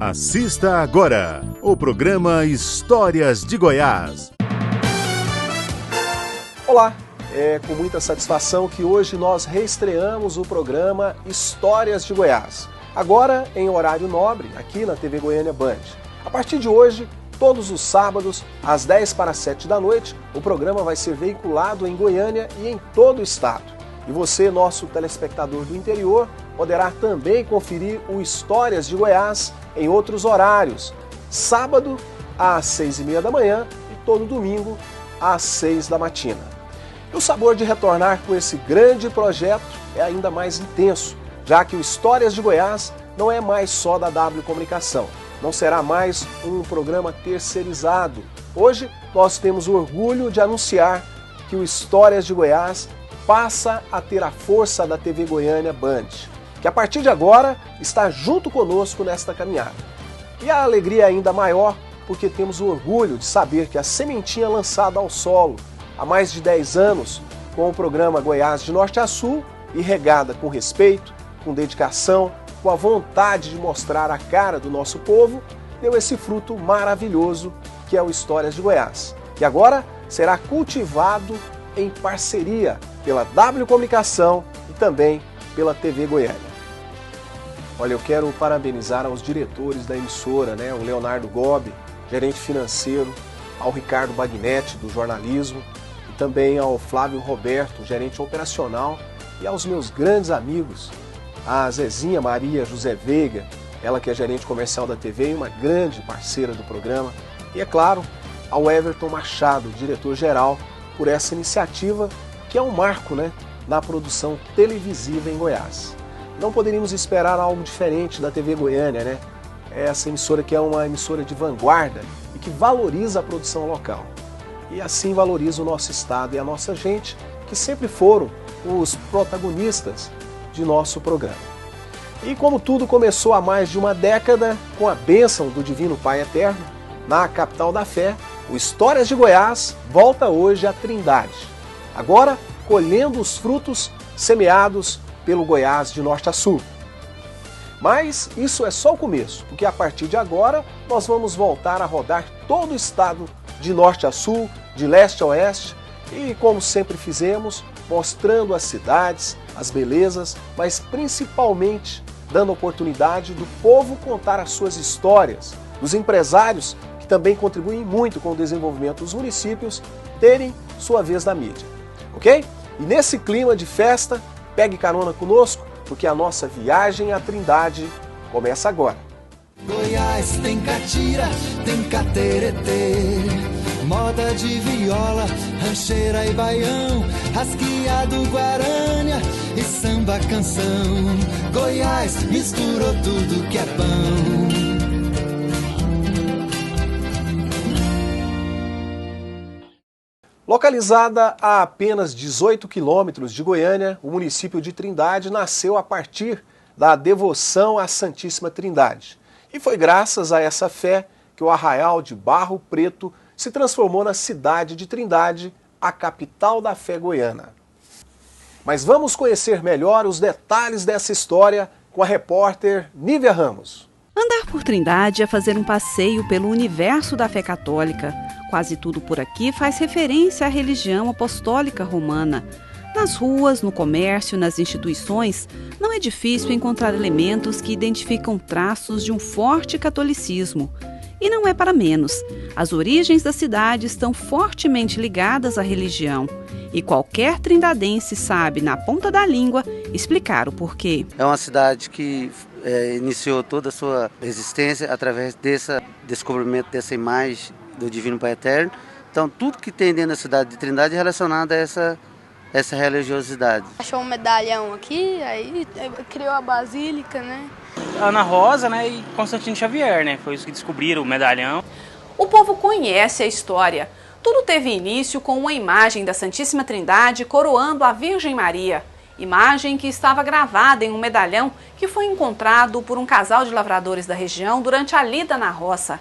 Assista agora o programa Histórias de Goiás. Olá, é com muita satisfação que hoje nós reestreamos o programa Histórias de Goiás. Agora em horário nobre, aqui na TV Goiânia Band. A partir de hoje, todos os sábados, às 10 para 7 da noite, o programa vai ser veiculado em Goiânia e em todo o estado. E você, nosso telespectador do interior, poderá também conferir o Histórias de Goiás em outros horários. Sábado, às 6h30 da manhã e todo domingo, às 6 da matina. E o sabor de retornar com esse grande projeto é ainda mais intenso, já que o Histórias de Goiás não é mais só da W Comunicação. Não será mais um programa terceirizado. Hoje nós temos o orgulho de anunciar que o Histórias de Goiás passa a ter a força da TV Goiânia Band, que a partir de agora está junto conosco nesta caminhada. E a alegria é ainda maior porque temos o orgulho de saber que a sementinha lançada ao solo há mais de 10 anos com o programa Goiás de Norte a Sul e regada com respeito, com dedicação, com a vontade de mostrar a cara do nosso povo, deu esse fruto maravilhoso que é o Histórias de Goiás, que agora será cultivado em parceria pela W Comunicação e também pela TV Goiânia. Olha, eu quero parabenizar aos diretores da emissora, o Leonardo Gobi, gerente financeiro, ao Ricardo Bagnetti, do jornalismo, e também ao Flávio Roberto, gerente operacional, e aos meus grandes amigos, a Zezinha Maria José Veiga, ela que é gerente comercial da TV e uma grande parceira do programa, e é claro, ao Everton Machado, diretor-geral, por essa iniciativa que é um marco, na produção televisiva em Goiás. Não poderíamos esperar algo diferente da TV Goiânia, Essa emissora que é uma emissora de vanguarda e que valoriza a produção local. E assim valoriza o nosso estado e a nossa gente, que sempre foram os protagonistas de nosso programa. E como tudo começou há mais de uma década, com a bênção do Divino Pai Eterno, na capital da fé, o Histórias de Goiás volta hoje à Trindade. Agora, colhendo os frutos semeados pelo Goiás de Norte a Sul. Mas isso é só o começo, porque a partir de agora nós vamos voltar a rodar todo o estado de norte a sul, de leste a oeste e, como sempre fizemos, mostrando as cidades, as belezas, mas principalmente dando oportunidade do povo contar as suas histórias, dos empresários que também contribuem muito com o desenvolvimento dos municípios terem sua vez na mídia, ok? E nesse clima de festa, pegue carona conosco, porque a nossa viagem à Trindade começa agora. Goiás tem catira, tem cateretê, moda de viola, rancheira e baião, rasquiado guarânia e samba canção. Goiás misturou tudo que é bom. Localizada a apenas 18 quilômetros de Goiânia, o município de Trindade nasceu a partir da devoção à Santíssima Trindade. E foi graças a essa fé que o arraial de Barro Preto se transformou na cidade de Trindade, a capital da fé goiana. Mas vamos conhecer melhor os detalhes dessa história com a repórter Nívia Ramos. Andar por Trindade é fazer um passeio pelo universo da fé católica. Quase tudo por aqui faz referência à religião apostólica romana. Nas ruas, no comércio, nas instituições, não é difícil encontrar elementos que identificam traços de um forte catolicismo. E não é para menos. As origens da cidade estão fortemente ligadas à religião. E qualquer trindadense sabe, na ponta da língua, explicar o porquê. É uma cidade que iniciou toda a sua existência através desse descobrimento dessa imagem do Divino Pai Eterno. Então, tudo que tem dentro da cidade de Trindade é relacionado a essa religiosidade. Achou um medalhão aqui, aí criou a basílica, Ana Rosa, e Constantino Xavier, foi isso que descobriram o medalhão. O povo conhece a história. Tudo teve início com uma imagem da Santíssima Trindade coroando a Virgem Maria. Imagem que estava gravada em um medalhão que foi encontrado por um casal de lavradores da região durante a lida na roça.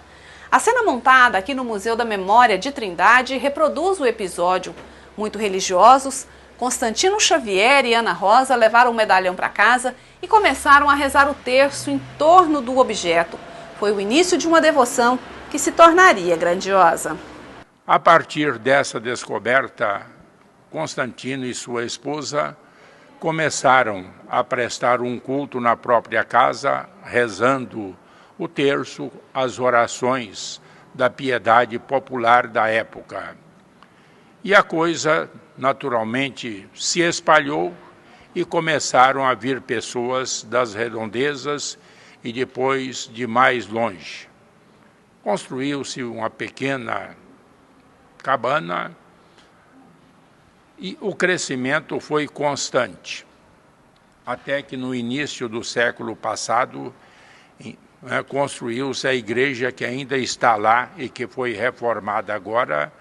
A cena montada aqui no Museu da Memória de Trindade reproduz o episódio. Muito religiosos, Constantino Xavier e Ana Rosa levaram o medalhão para casa e começaram a rezar o terço em torno do objeto. foi o início de uma devoção que se tornaria grandiosa. A partir dessa descoberta, Constantino e sua esposa começaram a prestar um culto na própria casa, rezando o terço, as orações da piedade popular da época. E a coisa, naturalmente, se espalhou e começaram a vir pessoas das redondezas e depois de mais longe. Construiu-se uma pequena cabana e o crescimento foi constante, até que no início do século passado construiu-se a igreja que ainda está lá e que foi reformada agora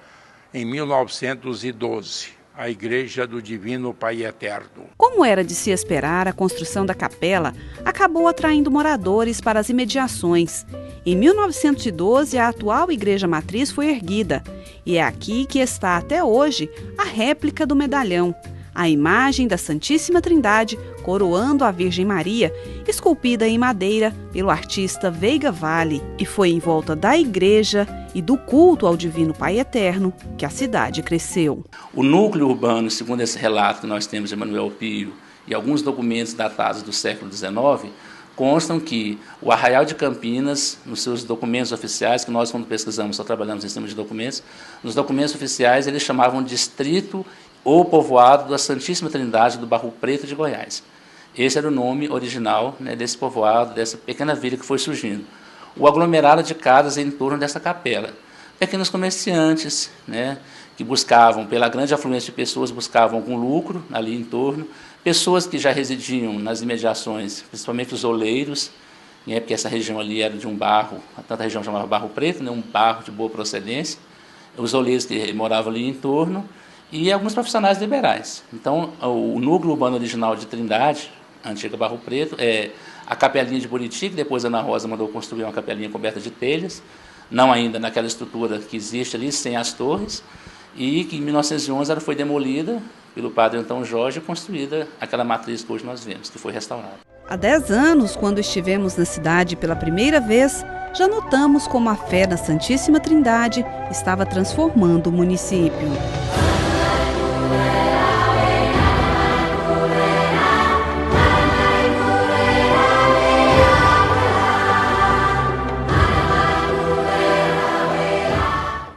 em 1912, a Igreja do Divino Pai Eterno. Como era de se esperar, a construção da capela acabou atraindo moradores para as imediações. Em 1912, a atual igreja matriz foi erguida e é aqui que está até hoje a réplica do medalhão, a imagem da Santíssima Trindade coroando a Virgem Maria, esculpida em madeira pelo artista Veiga Vale, e foi em volta da igreja e do culto ao Divino Pai Eterno que a cidade cresceu. O núcleo urbano, segundo esse relato que nós temos de Manuel Pio e alguns documentos datados do século XIX, constam que o Arraial de Campinas, nos seus documentos oficiais, que nós, quando pesquisamos, só trabalhamos em cima de documentos, nos documentos oficiais eles chamavam de distrito ou povoado da Santíssima Trindade do Barro Preto de Goiás. Esse era o nome original, né, desse povoado, dessa pequena vila que foi surgindo. O aglomerado de casas em torno dessa capela. Pequenos comerciantes, né, que buscavam, pela grande afluência de pessoas, buscavam algum lucro ali em torno. Pessoas que já residiam nas imediações, principalmente os oleiros, né, porque essa região ali era de um barro, tanta região chamava Barro Preto, né, um barro de boa procedência. Os oleiros que moravam ali em torno e alguns profissionais liberais. Então, o núcleo urbano original de Trindade, a antiga Barro Preto, é a capelinha de Buriti, que depois a Ana Rosa mandou construir uma capelinha coberta de telhas, não ainda naquela estrutura que existe ali, sem as torres, e que em 1911 ela foi demolida pelo padre Antão Jorge e construída aquela matriz que hoje nós vemos, que foi restaurada. Há 10 anos, quando estivemos na cidade pela primeira vez, já notamos como a fé na Santíssima Trindade estava transformando o município.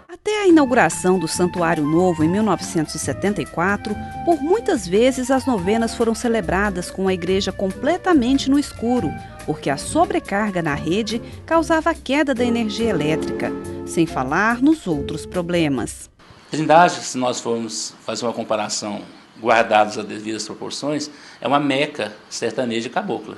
Até a inauguração do Santuário Novo em 1974, por muitas vezes as novenas foram celebradas com a igreja completamente no escuro, porque a sobrecarga na rede causava a queda da energia elétrica, sem falar nos outros problemas. Trindade, se nós formos fazer uma comparação, guardadas as devidas proporções, é uma meca sertaneja e cabocla.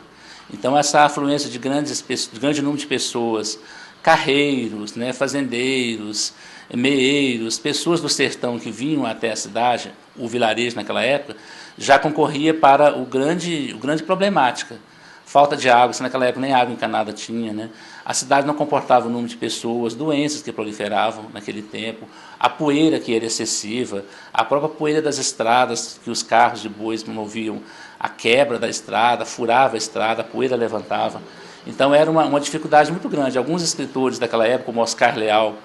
Então essa afluência de grande número de pessoas, carreiros, né, fazendeiros, meeiros, pessoas do sertão que vinham até a cidade, o vilarejo naquela época, já concorria para o grande problemática. Falta de água, se naquela época nem água encanada tinha, né? A cidade não comportava o número de pessoas, doenças que proliferavam naquele tempo, a poeira que era excessiva, a própria poeira das estradas, que os carros de bois moviam, a quebra da estrada, furava a estrada, a poeira levantava. Então era uma dificuldade muito grande. Alguns escritores daquela época, como Oscar Leal,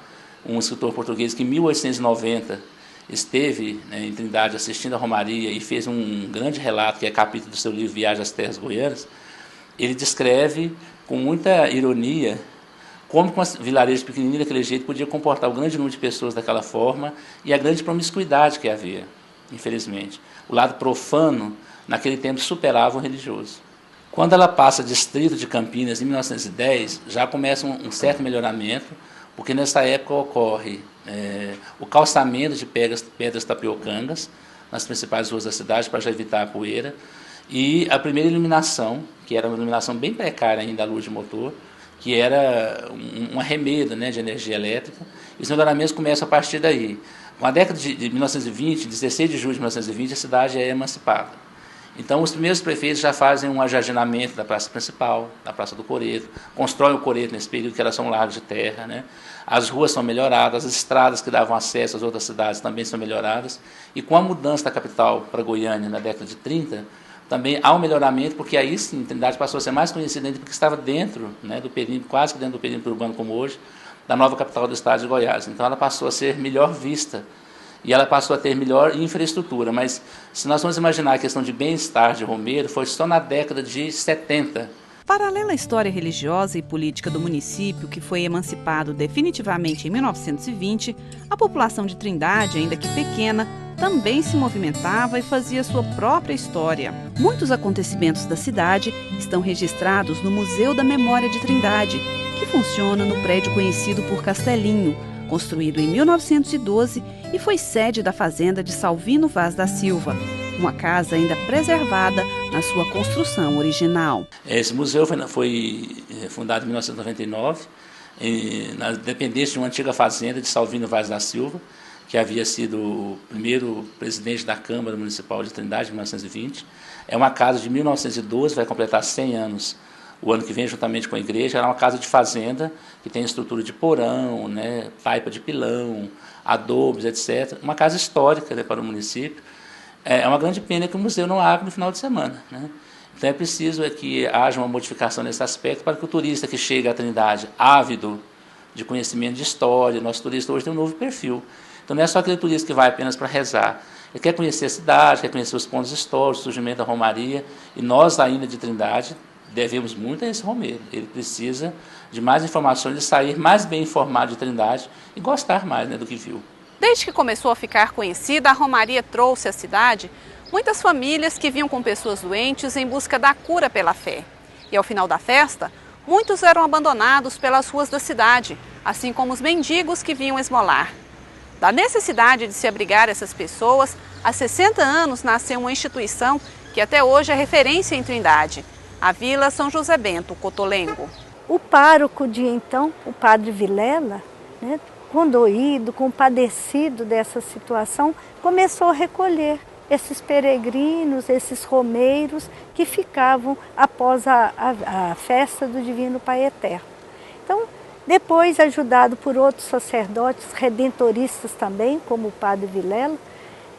um escritor português que em 1890 esteve, né, em Trindade assistindo a Romaria e fez um grande relato, que é capítulo do seu livro Viagem às Terras Goianas, ele descreve com muita ironia como um vilarejo pequenininho daquele jeito podia comportar o grande número de pessoas daquela forma e a grande promiscuidade que havia, infelizmente. O lado profano, naquele tempo, superava o religioso. Quando ela passa distrito de Campinas, em 1910, já começa um certo melhoramento, porque nessa época ocorre o calçamento de pedras tapiocangas nas principais ruas da cidade para já evitar a poeira, e a primeira iluminação, que era uma iluminação bem precária ainda à luz de motor, que era um arremedo, né, de energia elétrica, e os melhoramentos começam a partir daí. Com a década de 1920, 16 de julho de 1920, a cidade é emancipada. Então, os primeiros prefeitos já fazem um ajardiamento da praça principal, da Praça do Coreto, constroem o Coreto nesse período, que elas são largos de terra, né? As ruas são melhoradas, as estradas que davam acesso às outras cidades também são melhoradas, e com a mudança da capital para Goiânia na década de 30, também há um melhoramento, porque aí sim, Trindade passou a ser mais conhecida ainda porque estava dentro, né, do perímetro, quase que dentro do perímetro urbano como hoje, da nova capital do estado de Goiás. Então ela passou a ser melhor vista e ela passou a ter melhor infraestrutura. Mas se nós vamos imaginar a questão de bem-estar de Romeiro, foi só na década de 70. Paralela à história religiosa e política do município, que foi emancipado definitivamente em 1920, a população de Trindade, ainda que pequena, também se movimentava e fazia sua própria história. Muitos acontecimentos da cidade estão registrados no Museu da Memória de Trindade, que funciona no prédio conhecido por Castelinho, construído em 1912 e foi sede da fazenda de Salvino Vaz da Silva, uma casa ainda preservada na sua construção original. Esse museu foi fundado em 1999, na dependência de uma antiga fazenda de Salvino Vaz da Silva, que havia sido o primeiro presidente da Câmara Municipal de Trindade, em 1920. É uma casa de 1912, vai completar 100 anos o ano que vem, juntamente com a igreja. Era uma casa de fazenda, que tem estrutura de porão, né, taipa de pilão, adobes, etc. Uma casa histórica, né, para o município. É uma grande pena que o museu não abre no final de semana, né? Então é preciso que haja uma modificação nesse aspecto para que o turista que chega à Trindade ávido de conhecimento de história, nosso turista hoje tem um novo perfil. Então não é só aquele turista que vai apenas para rezar. Ele quer conhecer a cidade, quer conhecer os pontos históricos, o surgimento da Romaria, e nós ainda de Trindade devemos muito a esse Romeiro. Ele precisa de mais informações, de sair mais bem informado de Trindade e gostar mais, né, do que viu. Desde que começou a ficar conhecida, a Romaria trouxe à cidade muitas famílias que vinham com pessoas doentes em busca da cura pela fé. E ao final da festa, muitos eram abandonados pelas ruas da cidade, assim como os mendigos que vinham esmolar. Da necessidade de se abrigar essas pessoas, há 60 anos nasceu uma instituição que até hoje é referência em Trindade, a Vila São José Bento, Cotolengo. O pároco de então, o padre Vilela, né, condoído, compadecido dessa situação, começou a recolher esses peregrinos, esses romeiros que ficavam após a festa do Divino Pai Eterno. Então, depois, ajudado por outros sacerdotes redentoristas também, como o padre Vilela,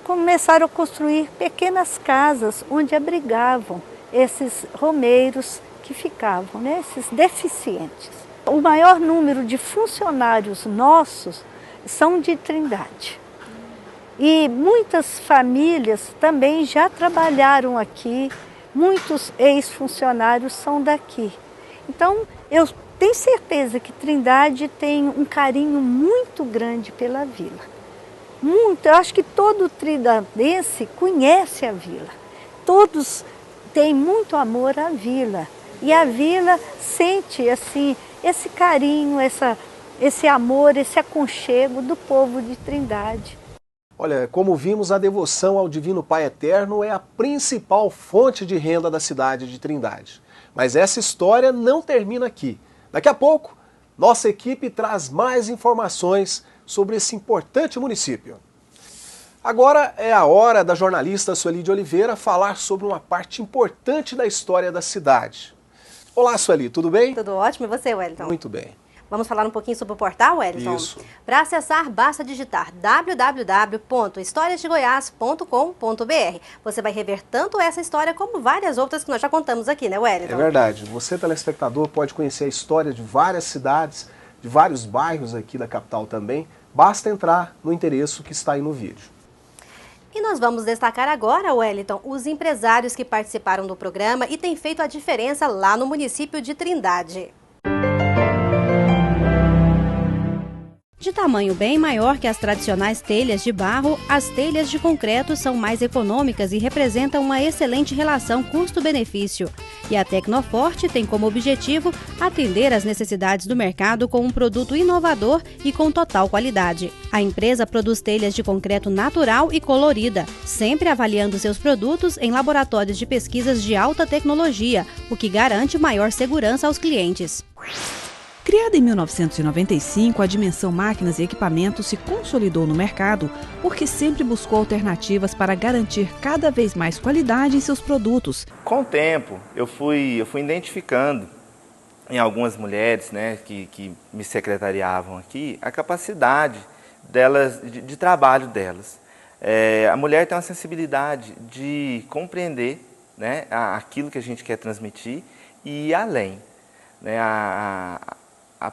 começaram a construir pequenas casas onde abrigavam esses romeiros que ficavam, né, esses deficientes. O maior número de funcionários nossos são de Trindade. E muitas famílias também já trabalharam aqui, muitos ex-funcionários são daqui. Então, eu tenho certeza que Trindade tem um carinho muito grande pela vila. Muito, eu acho que todo trindadense conhece a vila. Todos têm muito amor à vila. E a vila sente assim, esse carinho, esse amor, esse aconchego do povo de Trindade. Olha, como vimos, a devoção ao Divino Pai Eterno é a principal fonte de renda da cidade de Trindade. Mas essa história não termina aqui. Daqui a pouco, nossa equipe traz mais informações sobre esse importante município. Agora é a hora da jornalista Sueli de Oliveira falar sobre uma parte importante da história da cidade. Olá, Sueli, tudo bem? Tudo ótimo, e você, Wellington? Muito bem. Vamos falar um pouquinho sobre o portal, Wellington? Isso. Para acessar, basta digitar www.historiasdegoias.com.br. Você vai rever tanto essa história como várias outras que nós já contamos aqui, né, Wellington? É verdade. Você, telespectador, pode conhecer a história de várias cidades, de vários bairros aqui da capital também. Basta entrar no endereço que está aí no vídeo. E nós vamos destacar agora, Wellington, os empresários que participaram do programa e têm feito a diferença lá no município de Trindade. De tamanho bem maior que as tradicionais telhas de barro, as telhas de concreto são mais econômicas e representam uma excelente relação custo-benefício. E a Tecnoforte tem como objetivo atender às necessidades do mercado com um produto inovador e com total qualidade. A empresa produz telhas de concreto natural e colorida, sempre avaliando seus produtos em laboratórios de pesquisas de alta tecnologia, o que garante maior segurança aos clientes. Criada em 1995, a Dimensão Máquinas e Equipamentos se consolidou no mercado porque sempre buscou alternativas para garantir cada vez mais qualidade em seus produtos. Com o tempo, eu fui identificando em algumas mulheres, né, que me secretariavam aqui, a capacidade delas, de trabalho delas. A mulher tem uma sensibilidade de compreender né, aquilo que a gente quer transmitir e ir além. Né,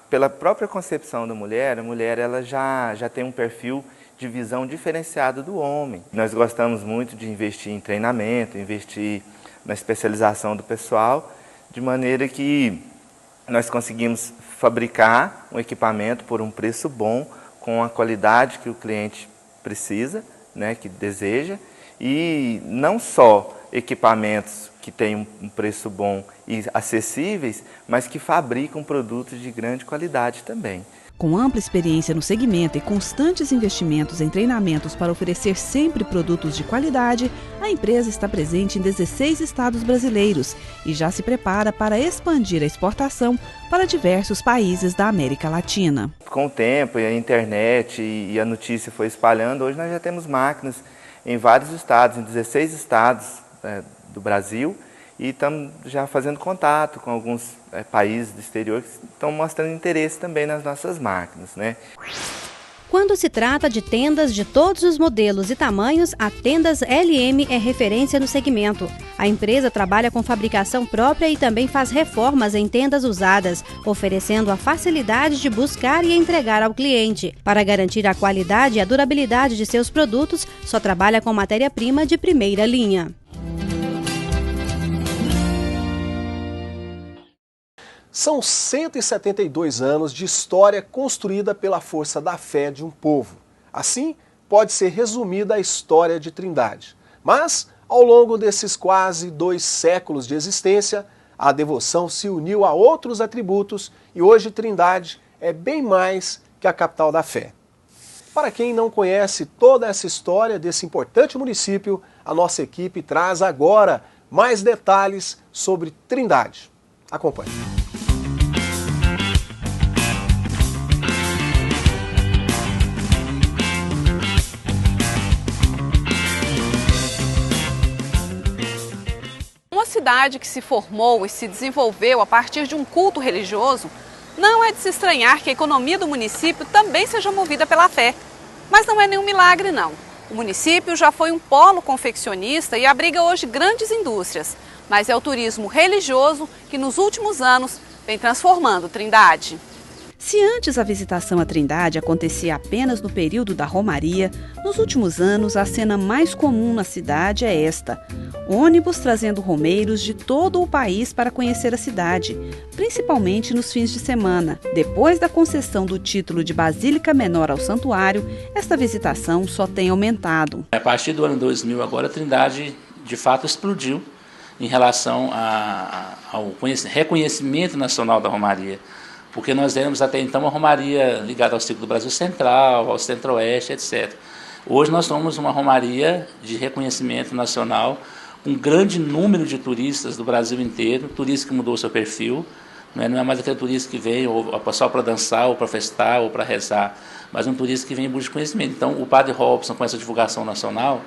pela própria concepção da mulher, a mulher ela já tem um perfil de visão diferenciado do homem. Nós gostamos muito de investir em treinamento, investir na especialização do pessoal, de maneira que nós conseguimos fabricar um equipamento por um preço bom, com a qualidade que o cliente precisa, né, que deseja, e não só equipamentos que têm um preço bom e acessíveis, mas que fabricam produtos de grande qualidade também. Com ampla experiência no segmento e constantes investimentos em treinamentos para oferecer sempre produtos de qualidade, a empresa está presente em 16 estados brasileiros e já se prepara para expandir a exportação para diversos países da América Latina. Com o tempo, e a internet e a notícia foi espalhando, hoje nós já temos máquinas em vários estados, em 16 estados do Brasil, e estamos já fazendo contato com alguns países do exterior que estão mostrando interesse também nas nossas máquinas, né? Quando se trata de tendas de todos os modelos e tamanhos, a Tendas LM é referência no segmento. A empresa trabalha com fabricação própria e também faz reformas em tendas usadas, oferecendo a facilidade de buscar e entregar ao cliente. Para garantir a qualidade e a durabilidade de seus produtos, só trabalha com matéria-prima de primeira linha. São 172 anos de história construída pela força da fé de um povo. Assim, pode ser resumida a história de Trindade. Mas, ao longo desses quase 2 séculos de existência, a devoção se uniu a outros atributos e hoje Trindade é bem mais que a capital da fé. Para quem não conhece toda essa história desse importante município, a nossa equipe traz agora mais detalhes sobre Trindade. Acompanhe. Uma cidade que se formou e se desenvolveu a partir de um culto religioso, não é de se estranhar que a economia do município também seja movida pela fé. Mas não é nenhum milagre, não. O município já foi um polo confeccionista e abriga hoje grandes indústrias, mas é o turismo religioso que nos últimos anos vem transformando Trindade. Se antes a visitação à Trindade acontecia apenas no período da Romaria, nos últimos anos a cena mais comum na cidade é esta: ônibus trazendo romeiros de todo o país para conhecer a cidade, principalmente nos fins de semana. Depois da concessão do título de Basílica Menor ao santuário, esta visitação só tem aumentado. A partir do ano 2000 agora, a Trindade de fato explodiu em relação ao reconhecimento nacional da Romaria. Porque nós éramos até então uma romaria ligada ao ciclo do Brasil Central, ao Centro-Oeste, etc. Hoje nós somos uma romaria de reconhecimento nacional, com um grande número de turistas do Brasil inteiro, turista que mudou seu perfil, não é mais aquele turista que vem só para dançar, ou para festar, ou para rezar, mas um turista que vem em busca de conhecimento. Então o padre Robson, com essa divulgação nacional,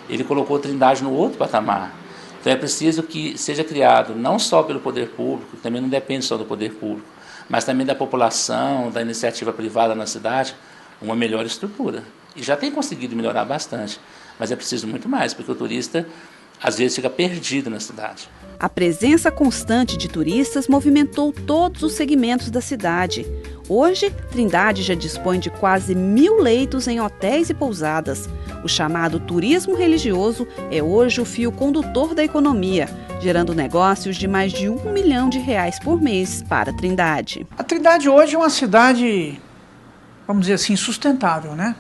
ele colocou a Trindade no outro patamar. Então é preciso que seja criado, não só pelo poder público, também não depende só do poder público, mas também da população, da iniciativa privada na cidade, uma melhor estrutura. E já tem conseguido melhorar bastante, mas é preciso muito mais, porque o turista às vezes fica perdido na cidade. A presença constante de turistas movimentou todos os segmentos da cidade. Hoje, Trindade já dispõe de quase 1.000 leitos em hotéis e pousadas. O chamado turismo religioso é hoje o fio condutor da economia, gerando negócios de mais de R$1 milhão por mês para Trindade. A Trindade hoje é uma cidade, vamos dizer assim, sustentável, né?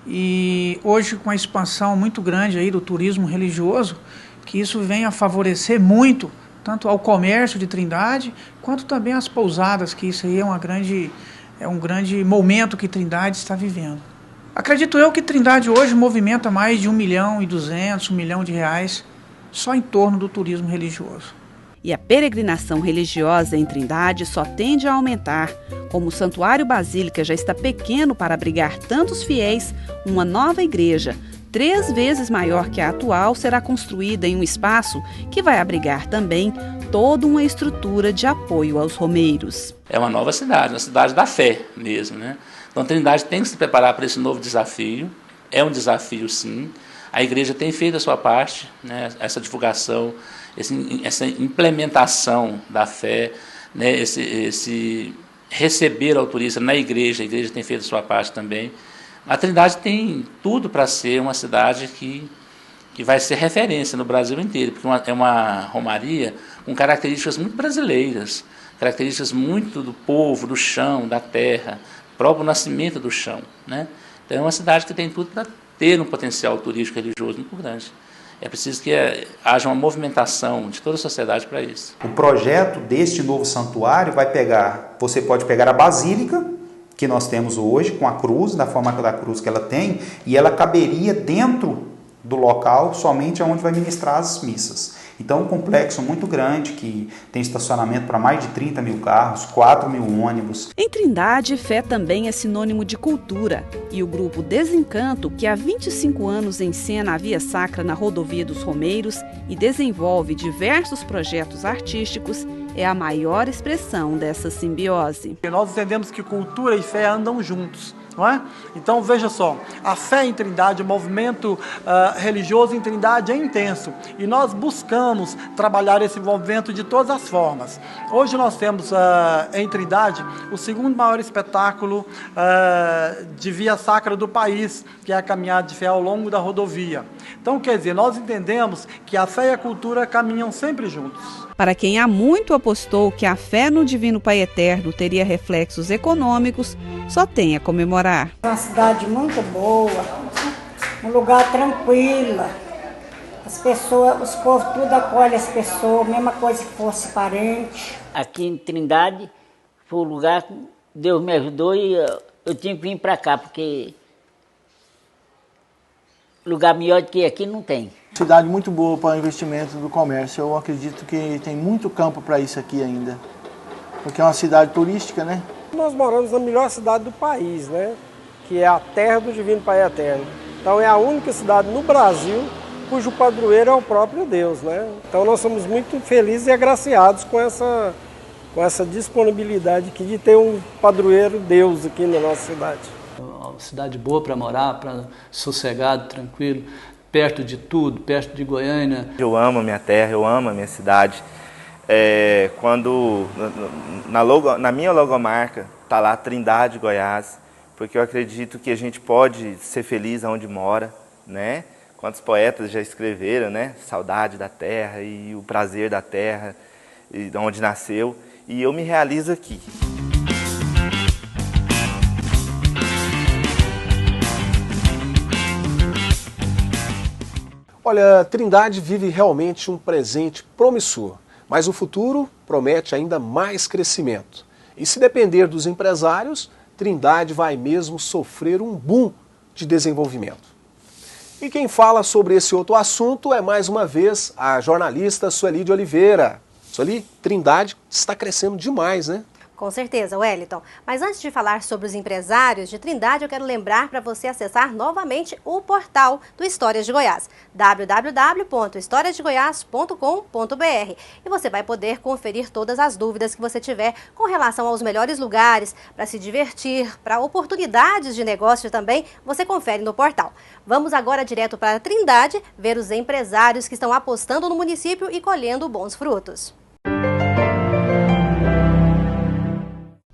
E hoje com a expansão muito grande aí do turismo religioso, que isso vem a favorecer muito, tanto ao comércio de Trindade, quanto também às pousadas, que isso aí é um grande momento que Trindade está vivendo. Acredito eu que Trindade hoje movimenta mais de R$1,2 milhão, R$1 milhão só em torno do turismo religioso. E a peregrinação religiosa em Trindade só tende a aumentar. Como o Santuário Basílica já está pequeno para abrigar tantos fiéis, uma nova igreja, 3 vezes maior que a atual, será construída em um espaço que vai abrigar também toda uma estrutura de apoio aos romeiros. É uma nova cidade, uma cidade da fé mesmo, né? Então Trindade tem que se preparar para esse novo desafio, é um desafio sim, A igreja tem feito a sua parte, né, essa divulgação, essa implementação da fé, né, esse receber ao turista na igreja, a igreja tem feito a sua parte também. A Trindade tem tudo para ser uma cidade que vai ser referência no Brasil inteiro, porque é uma romaria com características muito brasileiras, características muito do povo, do chão, da terra, próprio nascimento do chão, né? Então é uma cidade que tem tudo para ter um potencial turístico religioso muito grande. É preciso que haja uma movimentação de toda a sociedade para isso. O projeto deste novo santuário você pode pegar a basílica que nós temos hoje, com a cruz, da forma da cruz que ela tem, e ela caberia dentro do local somente onde vai ministrar as missas. Então, um complexo muito grande, que tem estacionamento para mais de 30 mil carros, 4 mil ônibus. Em Trindade, fé também é sinônimo de cultura. E o grupo Desencanto, que há 25 anos encena a Via Sacra na Rodovia dos Romeiros e desenvolve diversos projetos artísticos, é a maior expressão dessa simbiose. Nós entendemos que cultura e fé andam juntos. Não é? Então veja só, a fé em Trindade, o movimento religioso em Trindade é intenso e nós buscamos trabalhar esse movimento de todas as formas. Hoje nós temos em Trindade o segundo maior espetáculo de via sacra do país, que é a caminhada de fé ao longo da rodovia. Então quer dizer, nós entendemos que a fé e a cultura caminham sempre juntos. Para quem há muito apostou que a fé no Divino Pai Eterno teria reflexos econômicos, só tem a comemorar. É uma cidade muito boa, um lugar tranquilo. As pessoas, os povos tudo acolhem as pessoas, mesma coisa que fosse parente. Aqui em Trindade foi o lugar que Deus me ajudou e eu tinha que vir para cá, porque lugar melhor do que aqui não tem. Cidade muito boa para o investimento do comércio. Eu acredito que tem muito campo para isso aqui ainda, porque é uma cidade turística, né? Nós moramos na melhor cidade do país, né? Que é a terra do Divino Pai Eterno. Então é a única cidade no Brasil cujo padroeiro é o próprio Deus, né? Então nós somos muito felizes e agraciados com essa disponibilidade aqui de ter um padroeiro Deus aqui na nossa cidade. É uma cidade boa para morar, sossegado, tranquilo, perto de tudo, perto de Goiânia. Eu amo a minha terra, eu amo a minha cidade. Quando na minha logomarca está lá Trindade, Goiás, porque eu acredito que a gente pode ser feliz onde mora, né? Quantos poetas já escreveram, né? Saudade da terra e o prazer da terra, e de onde nasceu, e eu me realizo aqui. Olha, Trindade vive realmente um presente promissor, mas o futuro promete ainda mais crescimento. E se depender dos empresários, Trindade vai mesmo sofrer um boom de desenvolvimento. E quem fala sobre esse outro assunto é, mais uma vez, a jornalista Sueli de Oliveira. Sueli, Trindade está crescendo demais, né? Com certeza, Wellington. Mas antes de falar sobre os empresários de Trindade, eu quero lembrar para você acessar novamente o portal do Histórias de Goiás, www.historiasdegoias.com.br. E você vai poder conferir todas as dúvidas que você tiver com relação aos melhores lugares para se divertir, para oportunidades de negócio também, você confere no portal. Vamos agora direto para Trindade, ver os empresários que estão apostando no município e colhendo bons frutos.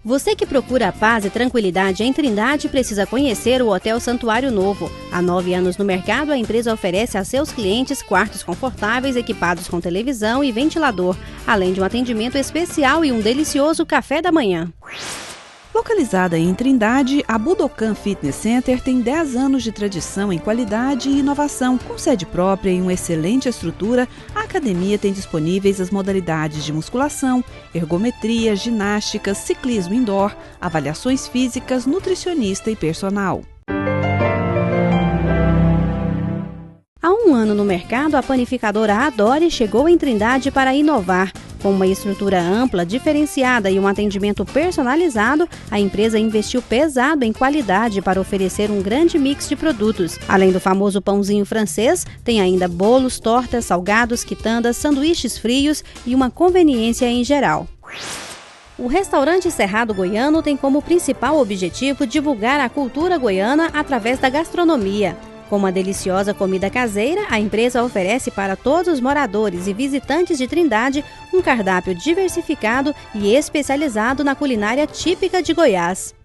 Você que procura a paz e tranquilidade em Trindade precisa conhecer o Hotel Santuário Novo. Há 9 anos no mercado, a empresa oferece a seus clientes quartos confortáveis equipados com televisão e ventilador, além de um atendimento especial e um delicioso café da manhã. Localizada em Trindade, a Budokan Fitness Center tem 10 anos de tradição em qualidade e inovação. Com sede própria e uma excelente estrutura, a academia tem disponíveis as modalidades de musculação, ergometria, ginástica, ciclismo indoor, avaliações físicas, nutricionista e personal. Há 1 ano no mercado, a panificadora Adore chegou em Trindade para inovar. Com uma estrutura ampla, diferenciada e um atendimento personalizado, a empresa investiu pesado em qualidade para oferecer um grande mix de produtos. Além do famoso pãozinho francês, tem ainda bolos, tortas, salgados, quitandas, sanduíches frios e uma conveniência em geral. O restaurante Cerrado Goiano tem como principal objetivo divulgar a cultura goiana através da gastronomia. Com uma deliciosa comida caseira, a empresa oferece para todos os moradores e visitantes de Trindade um cardápio diversificado e especializado na culinária típica de Goiás.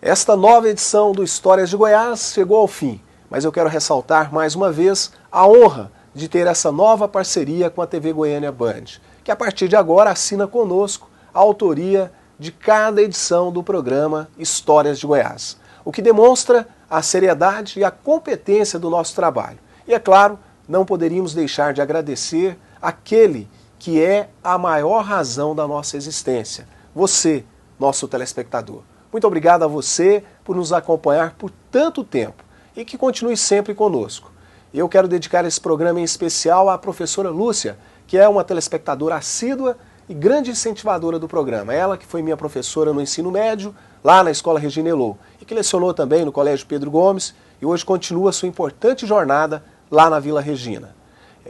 Esta nova edição do Histórias de Goiás chegou ao fim, mas eu quero ressaltar mais uma vez a honra de ter essa nova parceria com a TV Goiânia Band, que a partir de agora assina conosco a autoria de cada edição do programa Histórias de Goiás, o que demonstra a seriedade e a competência do nosso trabalho. E é claro, não poderíamos deixar de agradecer aquele que é a maior razão da nossa existência, você, nosso telespectador. Muito obrigado a você por nos acompanhar por tanto tempo e que continue sempre conosco. Eu quero dedicar esse programa em especial à professora Lúcia, que é uma telespectadora assídua e grande incentivadora do programa. Ela que foi minha professora no ensino médio, lá na Escola Regina Elô, e que lecionou também no Colégio Pedro Gomes e hoje continua sua importante jornada lá na Vila Regina.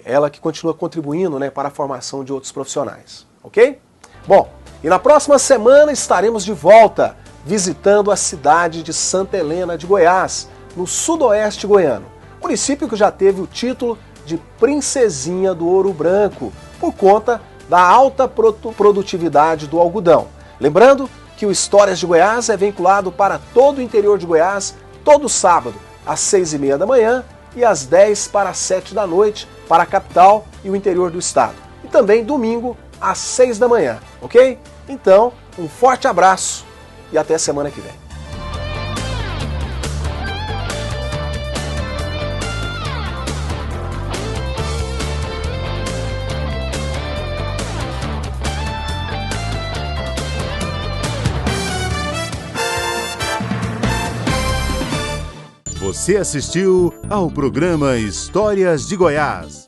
Ela que continua contribuindo, para a formação de outros profissionais, ok? Bom, e na próxima semana estaremos de volta visitando a cidade de Santa Helena de Goiás, no sudoeste goiano, município que já teve o título de Princesinha do Ouro Branco, por conta da alta produtividade do algodão. Lembrando que o Histórias de Goiás é vinculado para todo o interior de Goiás, todo sábado, às 6h30 da manhã e às 10 para as 7 da noite, para a capital e o interior do estado. E também domingo, às 6 da manhã, ok? Então, um forte abraço e até semana que vem. Você assistiu ao programa Histórias de Goiás.